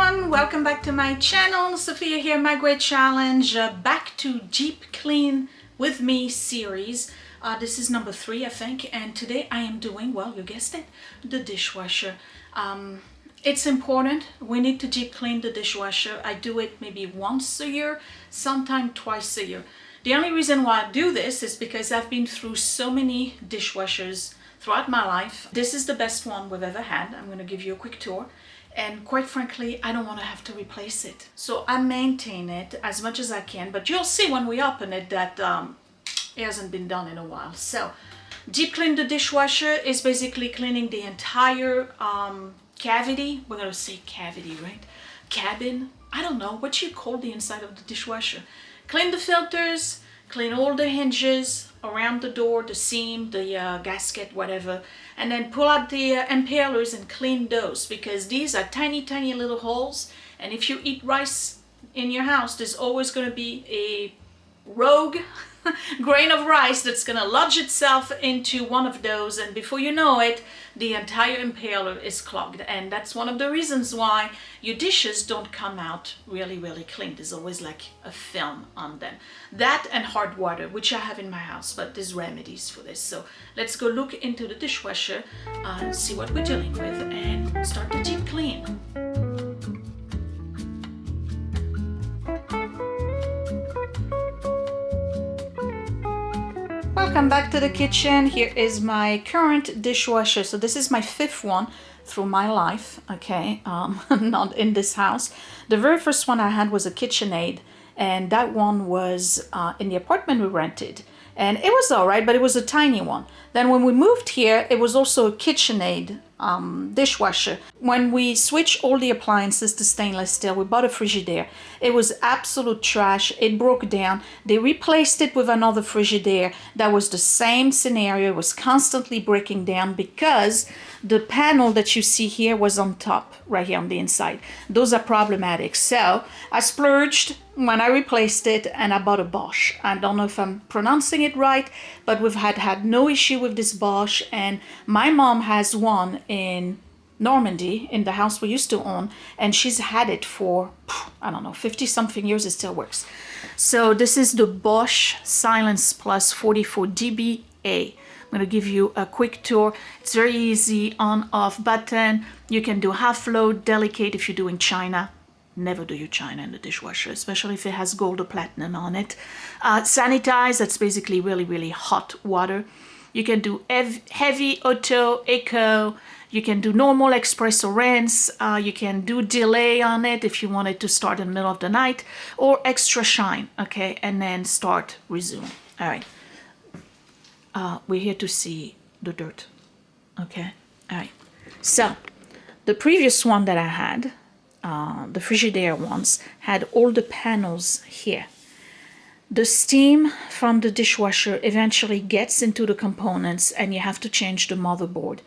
everyone, welcome back to my channel. Sophia here, My Great Challenge, back to Deep Clean with Me series. This is number 3, I think, and today I am doing, well, you guessed it, the dishwasher. It's important. We need to deep clean the dishwasher. I do it maybe once a year, sometimes twice a year. The only reason why I do this is because I've been through so many dishwashers throughout my life. This is the best one we've ever had. I'm going to give you a quick tour. And quite frankly, I don't want to have to replace it. So I maintain it as much as I can, but you'll see when we open it that it hasn't been done in a while. So deep clean the dishwasher is basically cleaning the entire cavity. We're going to say cavity, right? Cabin. I don't know what you call the inside of the dishwasher. Clean the filters, clean all the hinges around the door, the seam, the gasket, whatever, and then pull out the impalers and clean those, because these are tiny little holes, and if you eat rice in your house, there's always going to be a rogue grain of rice that's going to lodge itself into one of those, and before you know it, the entire impaler is clogged. And that's one of the reasons why your dishes don't come out really clean. There's always like a film on them. That and hard water, which I have in my house, but there's remedies for this. So let's go look into the dishwasher, see what we're dealing with, and start the deep clean. Welcome back to the kitchen. Here is my current dishwasher. So this is my 5th one through my life, okay, not in this house. The very first one I had was a KitchenAid, and that one was in the apartment we rented, and it was all right, but it was a tiny one. Then when we moved here, it was also a KitchenAid dishwasher. When we switched all the appliances to stainless steel, we bought a Frigidaire. It was absolute trash. It broke down. They replaced it with another Frigidaire that was the same scenario. It was constantly breaking down because the panel that you see here was on top, right here on the inside. Those are problematic. So I splurged when I replaced it, and I bought a Bosch. I don't know if I'm pronouncing it right, but we've had no issue with this Bosch, and my mom has one in Normandy in the house we used to own, and she's had it for, I don't know, 50 something years. It still works. So this is the Bosch Silence Plus 44 dBA. I'm going to give you a quick tour. It's very easy, on off button. You can do half load, delicate if you're doing china. Never do your china in the dishwasher, especially if it has gold or platinum on it. Sanitize, that's basically really hot water. You can do heavy, auto, eco. You can do normal, espresso, rinse. You can do delay on it if you want it to start in the middle of the night, or extra shine, okay, and then start, resume. All right. We're here to see the dirt, okay? All right. So the previous one that I had, the Frigidaire ones, had all the panels here. The steam from the dishwasher eventually gets into the components, and you have to change the motherboard.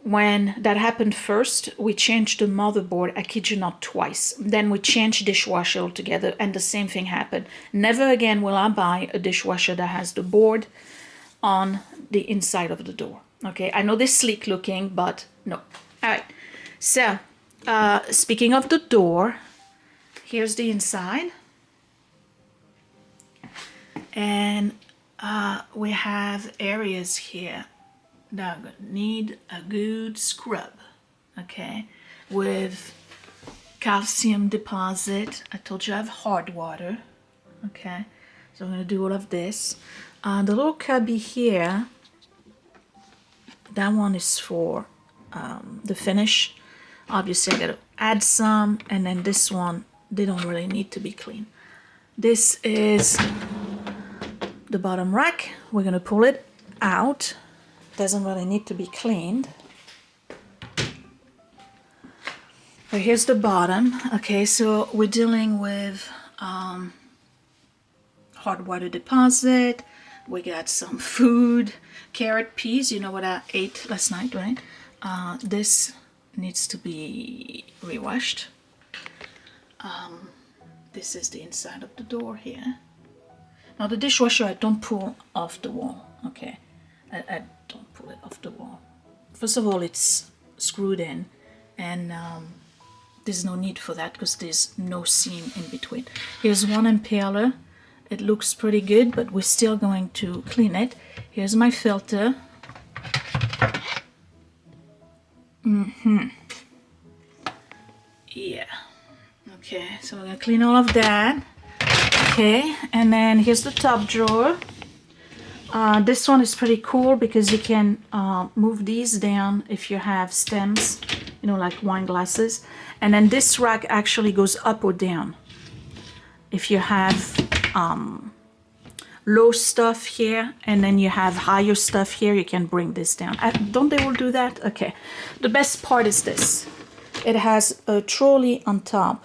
When that happened first, we changed the motherboard, I kid you not, twice. Then we changed dishwasher altogether, and the same thing happened. Never again will I buy a dishwasher that has the board on the inside of the door. Okay, I know they're sleek looking, but no. All right, so speaking of the door, here's the inside, and we have areas here that need a good scrub, okay, with calcium deposit. I told you I have hard water, okay, so I'm going to do all of this. The little cubby here, that one is for the finish. Obviously I gotta add some, and then this one, they don't really need to be clean. This is the bottom rack. We're gonna pull it out. Doesn't really need to be cleaned. But here's the bottom. Okay, so we're dealing with hard water deposit. We got some food, carrot, peas. You know what I ate last night, right? This needs to be rewashed. This is the inside of the door here. Now the dishwasher, I don't pull off the wall, okay? I don't pull it off the wall. First of all, it's screwed in, and there's no need for that because there's no seam in between. Here's one impaler. It looks pretty good, but we're still going to clean it. Here's my filter. Yeah. Okay, so we're gonna clean all of that. Okay, and then here's the top drawer. This one is pretty cool because you can move these down if you have stems, you know, like wine glasses. And then this rack actually goes up or down. If you have low stuff here and then you have higher stuff here, you can bring this down. Don't they all do that? Okay. The best part is this. It has a trolley on top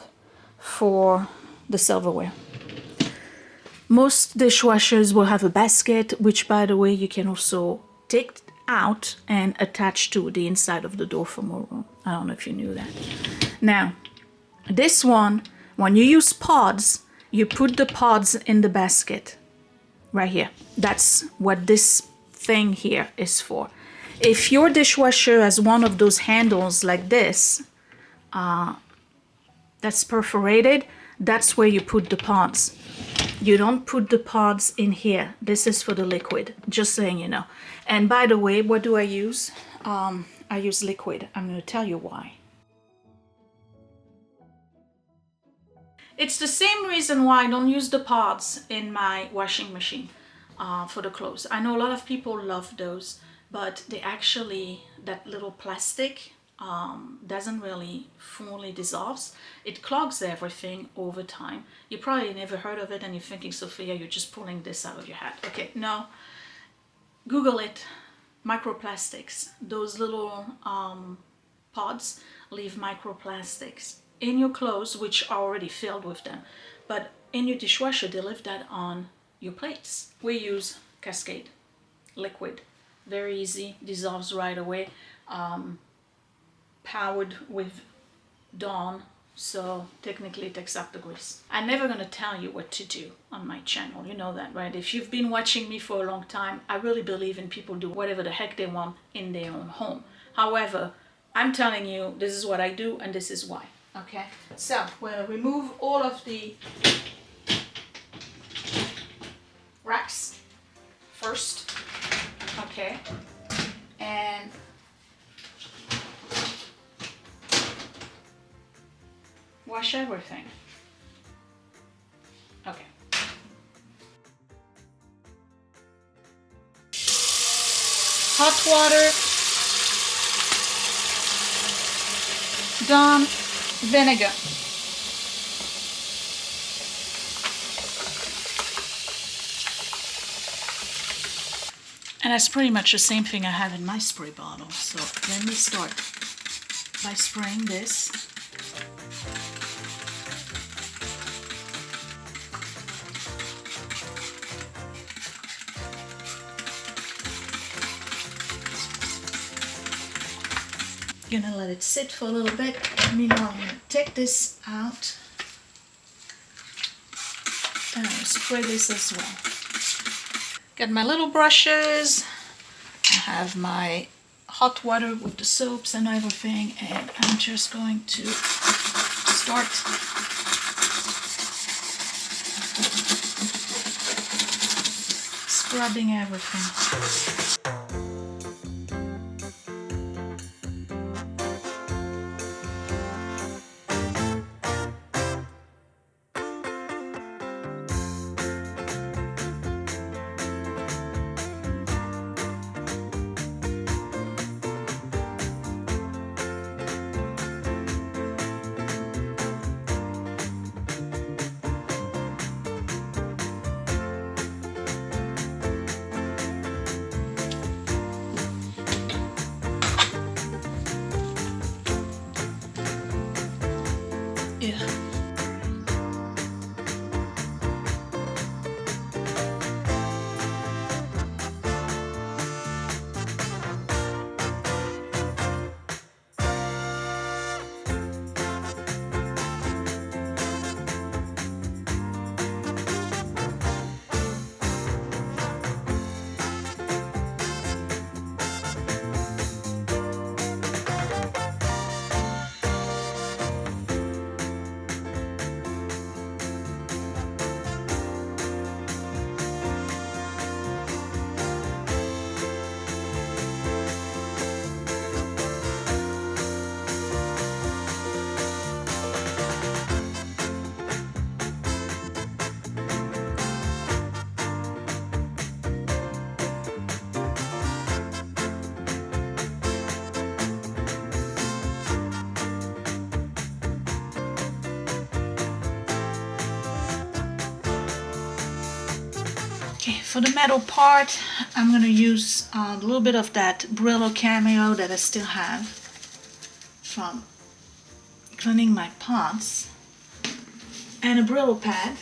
for the silverware. Most dishwashers will have a basket, which by the way, you can also take out and attach to the inside of the door for more room. I don't know if you knew that. Now, this one, when you use pods, you put the pods in the basket right here. That's what this thing here is for. If your dishwasher has one of those handles like this, that's perforated, that's where you put the pods. You don't put the pods in here. This is for the liquid, just saying you know. And by the way, what do I use? I use liquid. I'm going to tell you why. It's the same reason why I don't use the pods in my washing machine for the clothes. I know a lot of people love those, but they actually, that little plastic doesn't really fully dissolves. It clogs everything over time. You probably never heard of it and you're thinking, Sophia, you're just pulling this out of your hat. Okay, no. Google it. Microplastics. Those little pods leave microplastics in your clothes, which are already filled with them. But in your dishwasher, they leave that on your plates. We use Cascade liquid. Very easy, dissolves right away. Powered with Dawn, so technically it takes up the grease. I'm never going to tell you what to do on my channel, you know that, right? If you've been watching me for a long time, I really believe in people do whatever the heck they want in their own home. However, I'm telling you, this is what I do and this is why, okay? So we'll remove all of the racks first, okay? And wash everything. Okay. Hot water, Dawn vinegar. And that's pretty much the same thing I have in my spray bottle. So let me start by spraying this. Gonna let it sit for a little bit. Meanwhile, I'm gonna take this out and I'll spray this as well. Got my little brushes. I have my hot water with the soaps and everything, and I'm just going to start scrubbing everything. Okay, for the metal part, I'm gonna use a little bit of that Brillo Cameo that I still have from cleaning my pots, and a Brillo pad.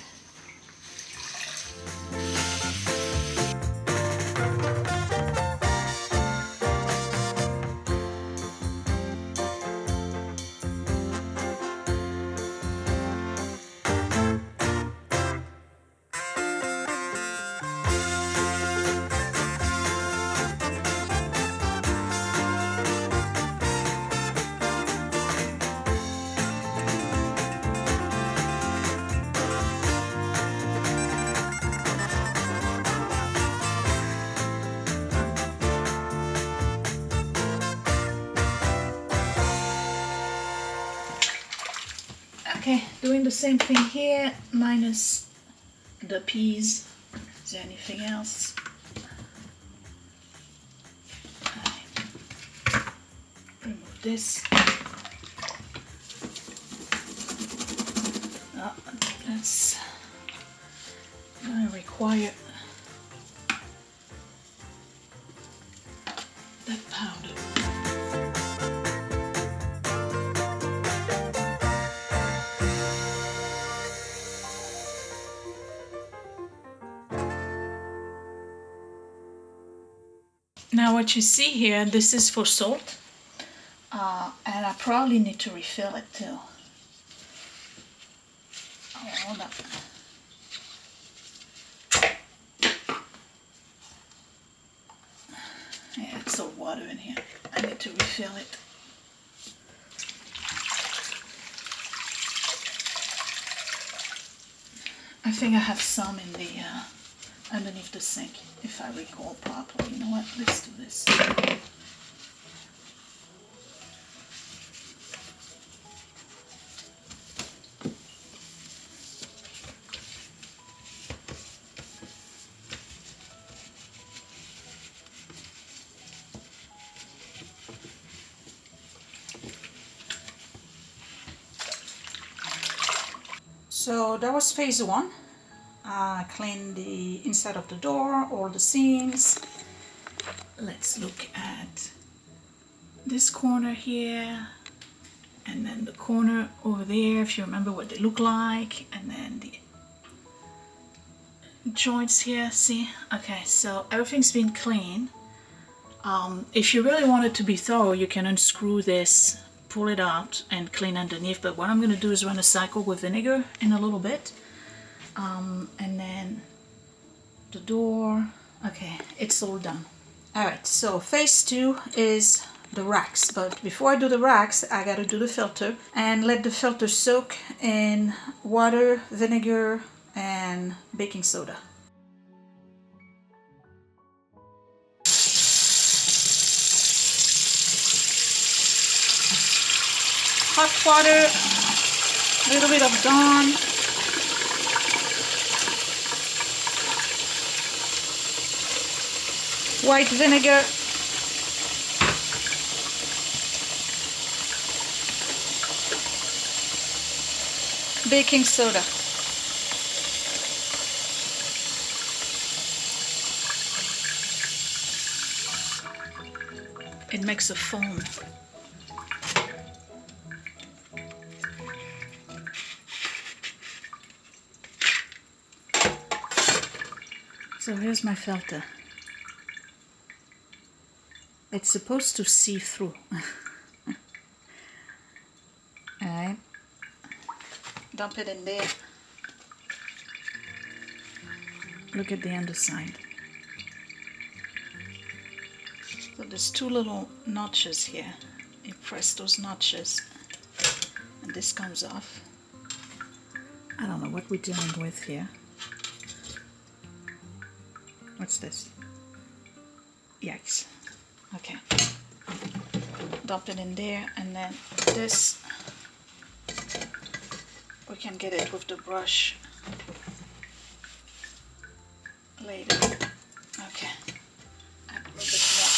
Okay, doing the same thing here, minus the peas. Is there anything else? Remove this. Oh, that's gonna require that powder. Now what you see here, this is for salt, and I probably need to refill it too. Oh, hold up. Yeah, it's all water in here. I need to refill it. I think I have some in the underneath the sink, if I recall properly. You know what? Let's do this. So that was phase one. Clean the inside of the door, all the seams. Let's look at this corner here, and then the corner over there, if you remember what they look like, and then the joints here, see? Okay, so everything's been clean. If you really want it to be thorough, you can unscrew this, pull it out, and clean underneath, but what I'm going to do is run a cycle with vinegar in a little bit. And then the door. Okay, it's all done. Alright, so phase two is the racks, but before I do the racks, I gotta do the filter and let the filter soak in water, vinegar, and baking soda. Hot water, a little bit of Dawn. White vinegar, baking soda. It makes a foam. So here's my filter. It's supposed to see through. Alright. Dump it in there. Look at the underside. So there's two little notches here. You press those notches and this comes off. I don't know what we're dealing with here. What's this? Yikes. Okay, dump it in there, and then this, we can get it with the brush later. Okay, add a little bit more.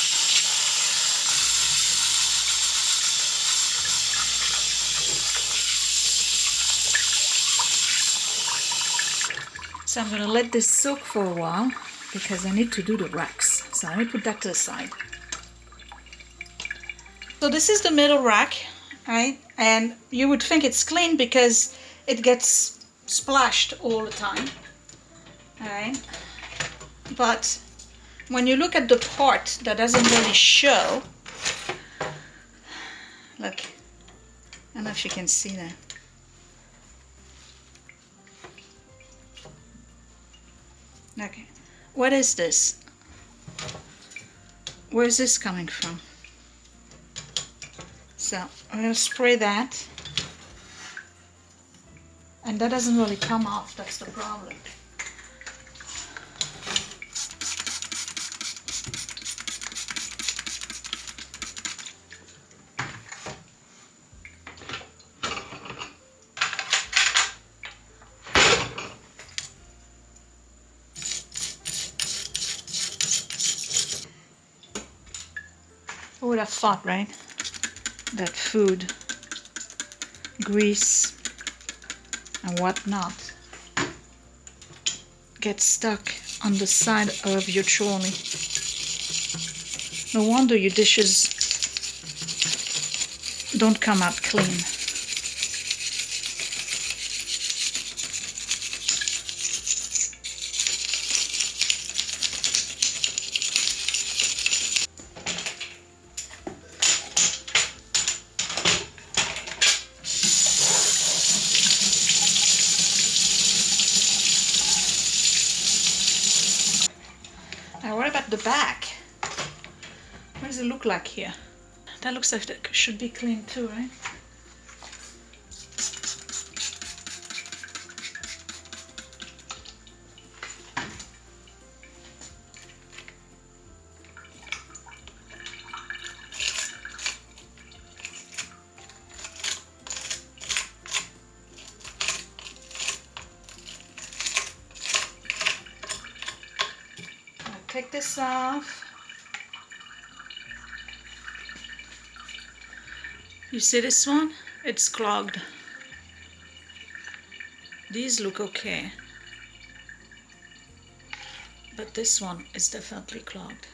So I'm going to let this soak for a while. because I need to do the racks. So let me put that to the side. So this is the middle rack, right? And you would think it's clean because it gets splashed all the time, all right? But when you look at the part that doesn't really show, look, I don't know if you can see that. Okay, what is this? Where's this coming from? So I'm gonna spray that. And that doesn't really come off, that's the problem. Who would have thought, right? That food, grease, and whatnot gets stuck on the side of your trolley. No wonder your dishes don't come out clean. Now what about the back? What does it look like here? That looks like that should be clean too, right? Take this off. You see this one? It's clogged. These look okay, but this one is definitely clogged.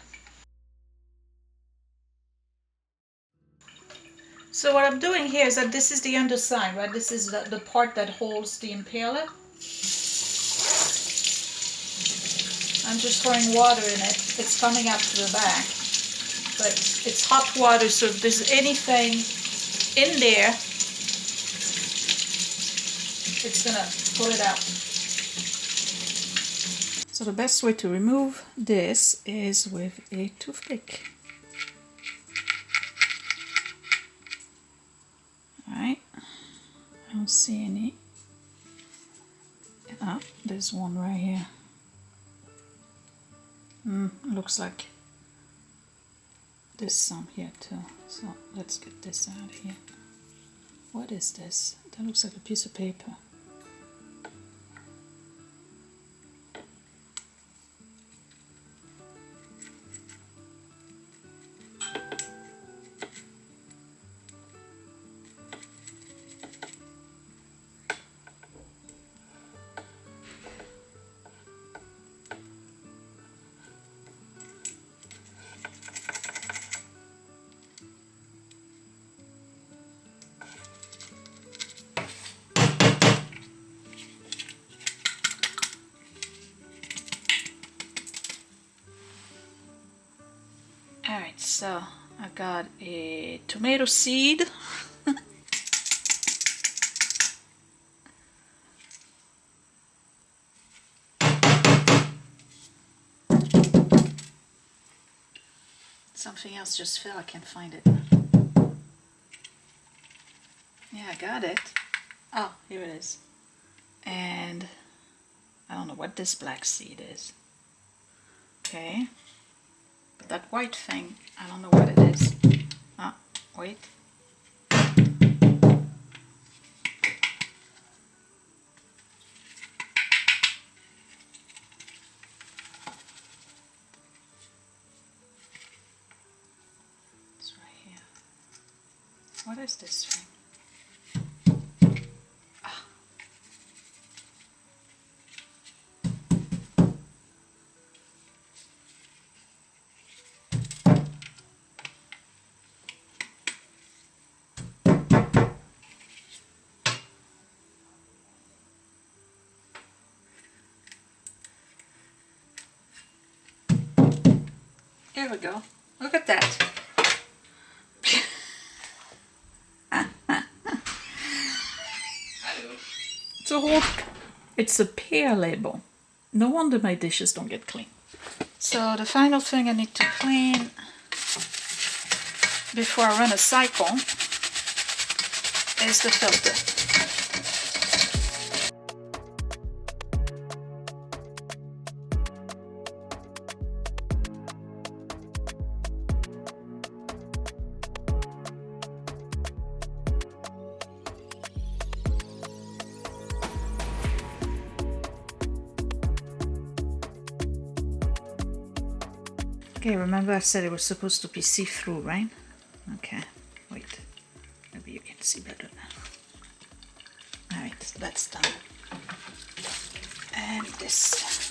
So what I'm doing here is that this is the underside, right? This is the part that holds the impaler. I'm just throwing water in it. It's coming up to the back, but it's hot water, so if there's anything in there, it's gonna pull it out. So the best way to remove this is with a toothpick. Alright, I don't see any. Oh, there's one right here. Looks like there's some here too. So let's get this out of here. What is this? That looks like a piece of paper. Alright, so I got a tomato seed. Something else just fell, I can't find it. Yeah, I got it. Oh, here it is. And I don't know what this black seed is. Okay. But that white thing, I don't know what it is. Ah, wait. It's right here. What is this thing? Ah. There we go. Look at that. It's a pear label. No wonder my dishes don't get clean. So the final thing I need to clean before I run a cycle is the filter. Okay, remember I said it was supposed to be see-through, right? Okay, wait. Maybe you can see better now. Alright, so that's done. And this.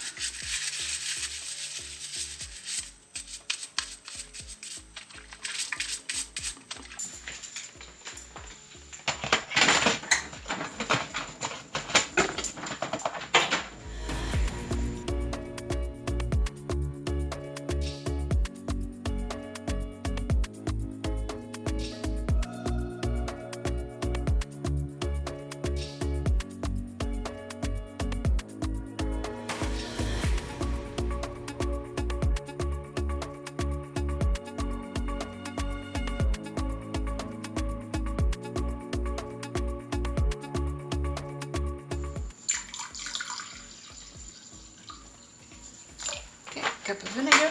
Cup of vinegar.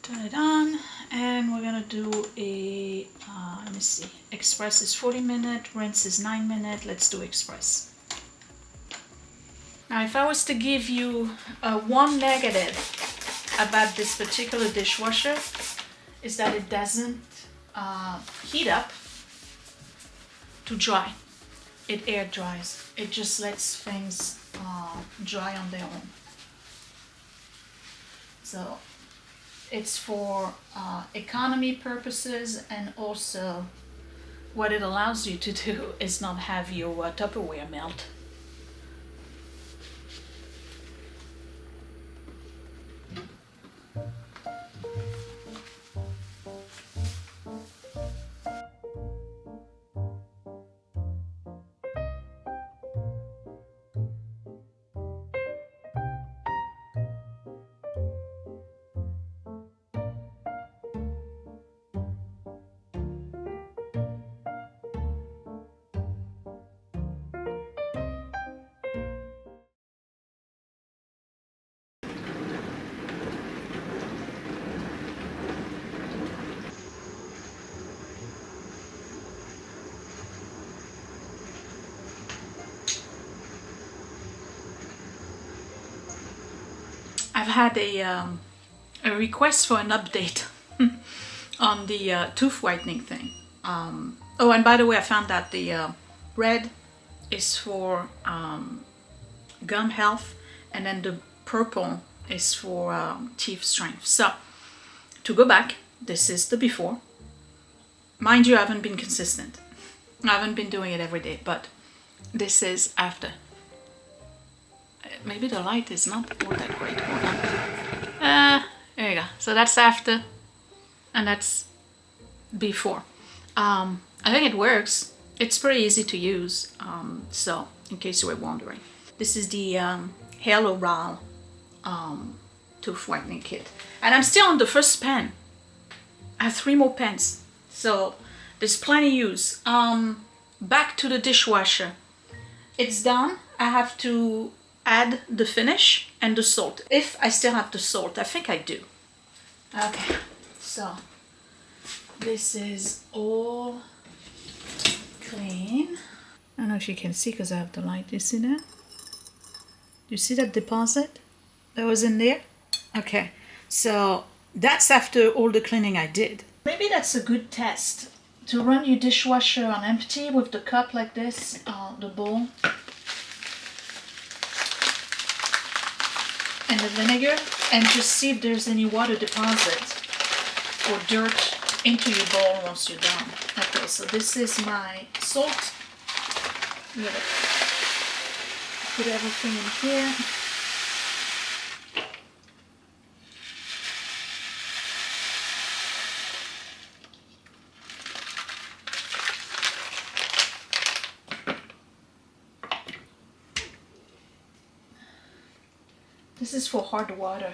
Turn it on, and we're gonna do a, let me see, express is 40 minutes, rinse is 9 minutes. Let's do express. Now, if I was to give you one negative about this particular dishwasher, is that it doesn't heat up to dry. It air dries. It just lets things dry on their own. So it's for economy purposes, and also what it allows you to do is not have your Tupperware melt. I've had a request for an update on the tooth whitening thing. Oh, and by the way, I found that the red is for gum health, and then the purple is for teeth strength. So, to go back, this is the before. Mind you, I haven't been consistent. I haven't been doing it every day, but this is after. Maybe the light is not all that great. Hold on. There you go. So that's after, and that's before. I think it works. It's pretty easy to use. So, in case you were wondering, this is the Hello Ral tooth whitening kit, and I'm still on the first pen. I have 3 more pens, so there's plenty use. Back to the dishwasher. It's done. I have to add the finish and the salt. If I still have the salt, I think I do. Okay, so this is all clean. I don't know if you can see because I have the light. You see that? You see that deposit that was in there? Okay, so that's after all the cleaning I did. Maybe that's a good test, to run your dishwasher on empty with the cup like this, the bowl, and the vinegar, and just see if there's any water deposit or dirt into your bowl once you're done. Okay, so this is my salt. put everything in here. This is for hard water.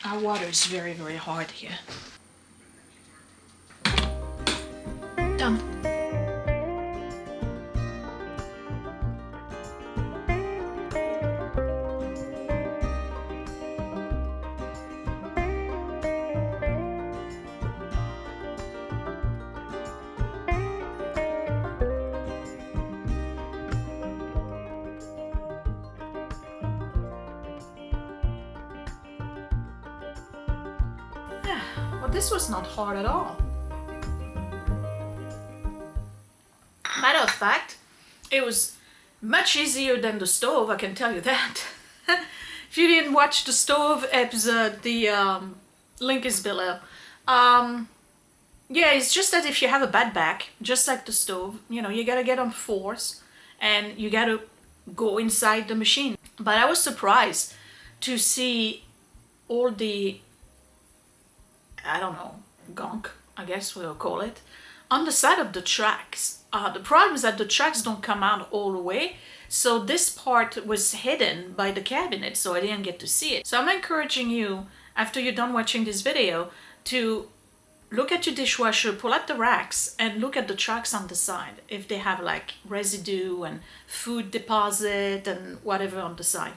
Our water is very, very hard here. Done. Well, this was not hard at all. Matter of fact, it was much easier than the stove, I can tell you that. If you didn't watch the stove episode, the link is below. Yeah, it's just that if you have a bad back, just like the stove, you know, you gotta get on force and you gotta go inside the machine. But I was surprised to see all the, I don't know, gunk, I guess we'll call it, on the side of the tracks. The problem is that the tracks don't come out all the way, so this part was hidden by the cabinet, so I didn't get to see it. So I'm encouraging you, after you're done watching this video, to look at your dishwasher, pull out the racks, and look at the tracks on the side, if they have like residue and food deposit and whatever on the side.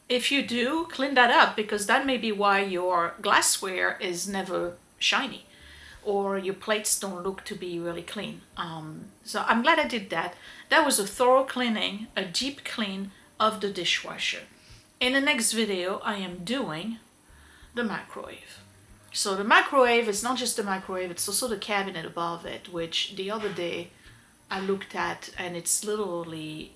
If you do, clean that up, because that may be why your glassware is never shiny or your plates don't look to be really clean. So I'm glad I did that. That was a thorough cleaning, a deep clean of the dishwasher. In the next video, I am doing the microwave. So the microwave is not just the microwave, it's also the cabinet above it, which the other day I looked at, and it's literally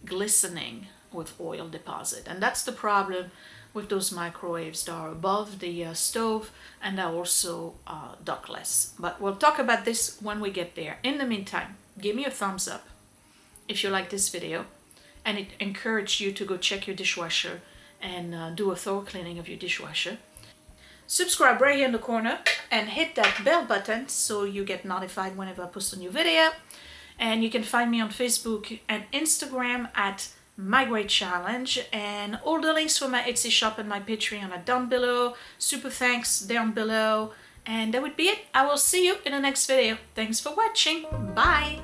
glistening with oil deposit. And that's the problem with those microwaves that are above the stove, and are also ductless. But we'll talk about this when we get there. In the meantime, give me a thumbs up if you like this video, and it encouraged you to go check your dishwasher and do a thorough cleaning of your dishwasher. Subscribe right here in the corner and hit that bell button so you get notified whenever I post a new video. And you can find me on Facebook and Instagram at mygreatchallenge, and all the links for my Etsy shop and my Patreon are down below. Super thanks down below, and that would be it. I will see you in the next video. Thanks for watching. Bye.